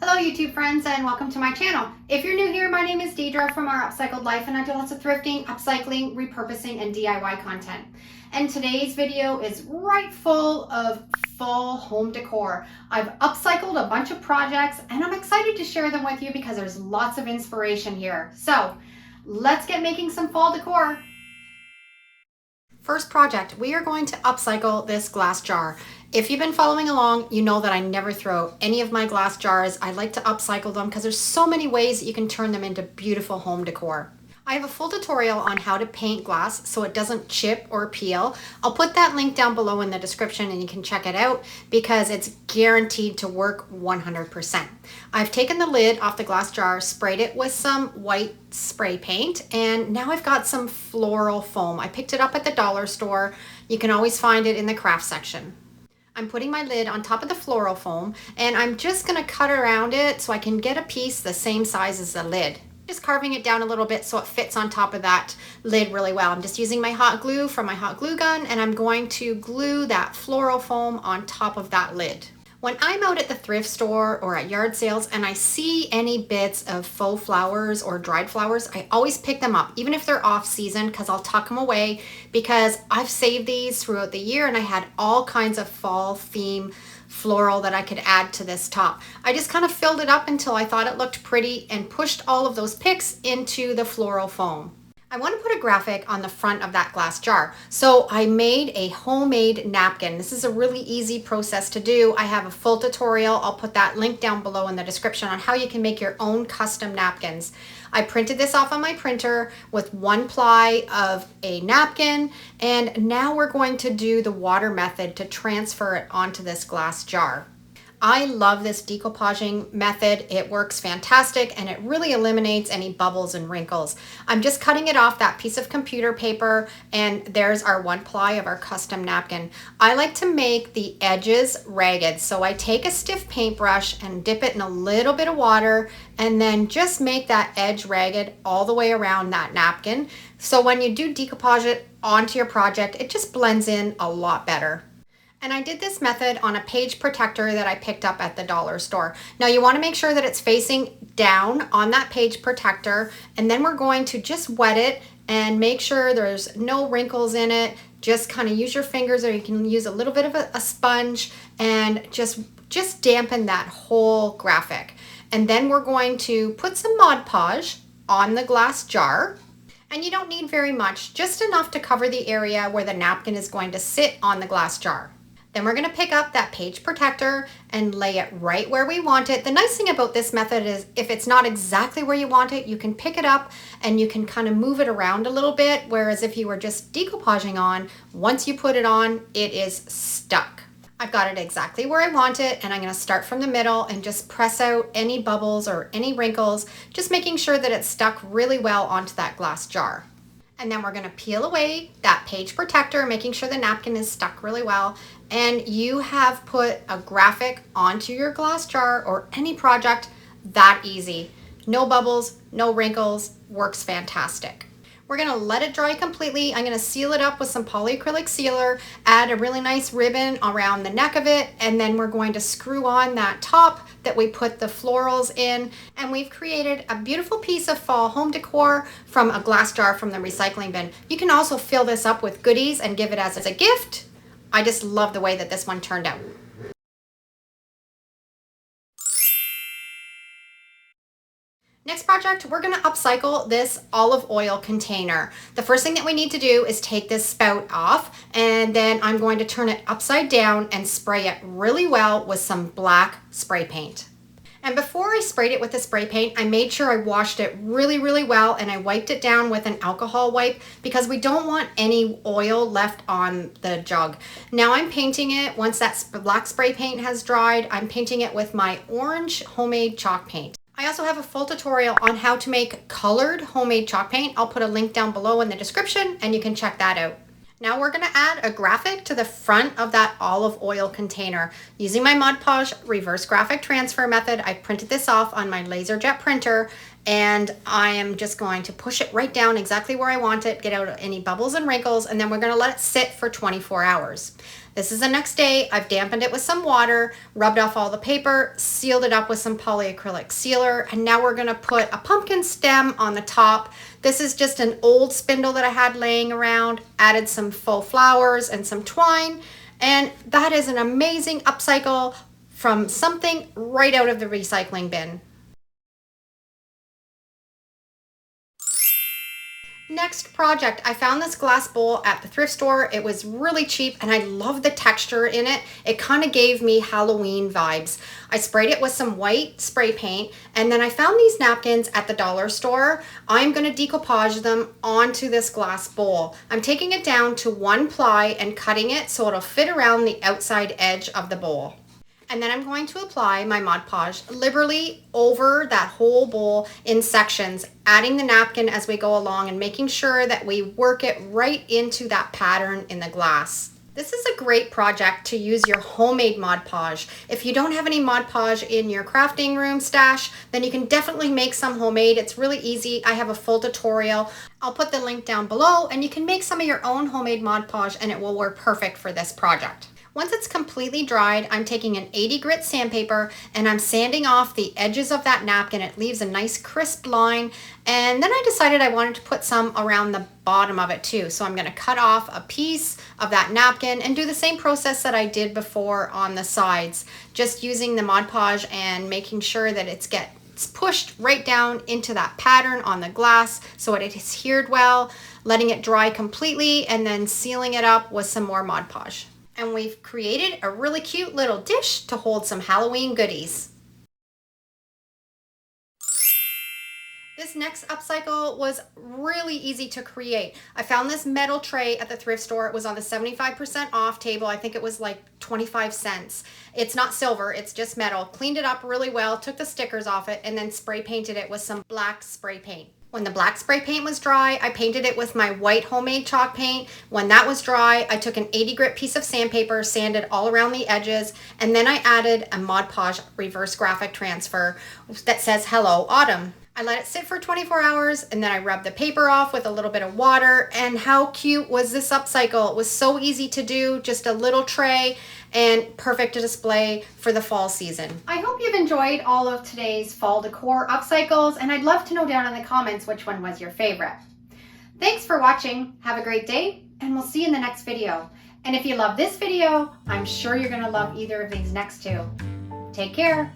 Hello YouTube friends and welcome to my channel. If you're new here, my name is Deidre from Our Upcycled Life and I do lots of thrifting, upcycling, repurposing, and DIY content. And today's video is right full of fall home decor. I've upcycled a bunch of projects and I'm excited to share them with you because there's lots of inspiration here. So let's get making some fall decor. First project, we are going to upcycle this glass jar. If you've been following along, you know that I never throw any of my glass jars. I like to upcycle them because there's so many ways that you can turn them into beautiful home decor. I have a full tutorial on how to paint glass so it doesn't chip or peel. I'll put that link down below in the description and you can check it out because it's guaranteed to work 100%. I've taken the lid off the glass jar, sprayed it with some white spray paint, and now I've got some floral foam. I picked it up at the dollar store. You can always find it in the craft section. I'm putting my lid on top of the floral foam and I'm just going to cut around it so I can get a piece the same size as the lid. Just carving it down a little bit so it fits on top of that lid really well. I'm just using my hot glue from my hot glue gun and I'm going to glue that floral foam on top of that lid. When I'm out at the thrift store or at yard sales and I see any bits of faux flowers or dried flowers, I always pick them up, even if they're off season, because I'll tuck them away because I've saved these throughout the year and I had all kinds of fall theme floral that I could add to this top. I just kind of filled it up until I thought it looked pretty and pushed all of those picks into the floral foam. I want to put a graphic on the front of that glass jar. So I made a homemade napkin. This is a really easy process to do. I have a full tutorial. I'll put that link down below in the description on how you can make your own custom napkins. I printed this off on my printer with 1 ply of a napkin, and now we're going to do the water method to transfer it onto this glass jar. I love this decoupaging method. It works fantastic and it really eliminates any bubbles and wrinkles. I'm just cutting it off that piece of computer paper and there's our 1 ply of our custom napkin. I like to make the edges ragged. So I take a stiff paintbrush and dip it in a little bit of water and then just make that edge ragged all the way around that napkin. So when you do decoupage it onto your project, it just blends in a lot better. And I did this method on a page protector that I picked up at the dollar store. Now you want to make sure that it's facing down on that page protector, and then we're going to just wet it and make sure there's no wrinkles in it. Just kind of use your fingers, or you can use a little bit of a sponge and just dampen that whole graphic. And then we're going to put some Mod Podge on the glass jar. And you don't need very much, just enough to cover the area where the napkin is going to sit on the glass jar. Then we're going to pick up that page protector and lay it right where we want it. The nice thing about this method is if it's not exactly where you want it, you can pick it up and you can kind of move it around a little bit. Whereas if you were just decoupaging on, once you put it on, it is stuck. I've got it exactly where I want it, and I'm going to start from the middle and just press out any bubbles or any wrinkles, just making sure that it's stuck really well onto that glass jar. And then we're going to peel away that page protector, making sure the napkin is stuck really well. And you have put a graphic onto your glass jar or any project that easy. No bubbles, no wrinkles, works fantastic. We're going to let it dry completely. I'm going to seal it up with some polyacrylic sealer, add a really nice ribbon around the neck of it, and then we're going to screw on that top that we put the florals in. And we've created a beautiful piece of fall home decor from a glass jar from the recycling bin. You can also fill this up with goodies and give it as a gift. I just love the way that this one turned out. Next project, we're going to upcycle this olive oil container. The first thing that we need to do is take this spout off, and then I'm going to turn it upside down and spray it really well with some black spray paint. And before I sprayed it with the spray paint, I made sure I washed it really, really well, and I wiped it down with an alcohol wipe because we don't want any oil left on the jug. Now I'm painting it, once that black spray paint has dried, I'm painting it with my orange homemade chalk paint. I also have a full tutorial on how to make colored homemade chalk paint. I'll put a link down below in the description and you can check that out. Now we're going to add a graphic to the front of that olive oil container. Using my Mod Podge reverse graphic transfer method, I printed this off on my LaserJet printer, and I am just going to push it right down exactly where I want it, get out any bubbles and wrinkles, and then we're going to let it sit for 24 hours. This is the next day. I've dampened it with some water, rubbed off all the paper, sealed it up with some polyacrylic sealer, and now we're gonna put a pumpkin stem on the top. This is just an old spindle that I had laying around, added some faux flowers and some twine, and that is an amazing upcycle from something right out of the recycling bin. Next project, I found this glass bowl at the thrift store. It was really cheap and I love the texture in it. It kind of gave me Halloween vibes. I sprayed it with some white spray paint, and then I found these napkins at the dollar store. I'm going to decoupage them onto this glass bowl. I'm taking it down to 1 ply and cutting it so it'll fit around the outside edge of the bowl. And then I'm going to apply my Mod Podge liberally over that whole bowl in sections, adding the napkin as we go along and making sure that we work it right into that pattern in the glass. This is a great project to use your homemade Mod Podge. If you don't have any Mod Podge in your crafting room stash, then you can definitely make some homemade. It's really easy. I have a full tutorial. I'll put the link down below and you can make some of your own homemade Mod Podge and it will work perfect for this project. Once it's completely dried, I'm taking an 80 grit sandpaper and I'm sanding off the edges of that napkin. It leaves a nice crisp line. And then I decided I wanted to put some around the bottom of it too. So I'm going to cut off a piece of that napkin and do the same process that I did before on the sides. Just using the Mod Podge and making sure that it's pushed right down into that pattern on the glass so it is adhered well, letting it dry completely and then sealing it up with some more Mod Podge. And we've created a really cute little dish to hold some Halloween goodies. This next upcycle was really easy to create. I found this metal tray at the thrift store. It was on the 75% off table. I think it was like 25 cents. It's not silver, it's just metal. Cleaned it up really well, took the stickers off it, and then spray painted it with some black spray paint. When the black spray paint was dry, I painted it with my white homemade chalk paint. When that was dry, I took an 80 grit piece of sandpaper, sanded all around the edges, and then I added a Mod Podge reverse graphic transfer that says Hello Autumn. I let it sit for 24 hours and then I rubbed the paper off with a little bit of water. And how cute was this upcycle? It was so easy to do, just a little tray and perfect to display for the fall season. I hope you've enjoyed all of today's fall decor upcycles, and I'd love to know down in the comments which one was your favorite. Thanks for watching. Have a great day, and we'll see you in the next video. And if you love this video, I'm sure you're gonna love either of these next two. Take care.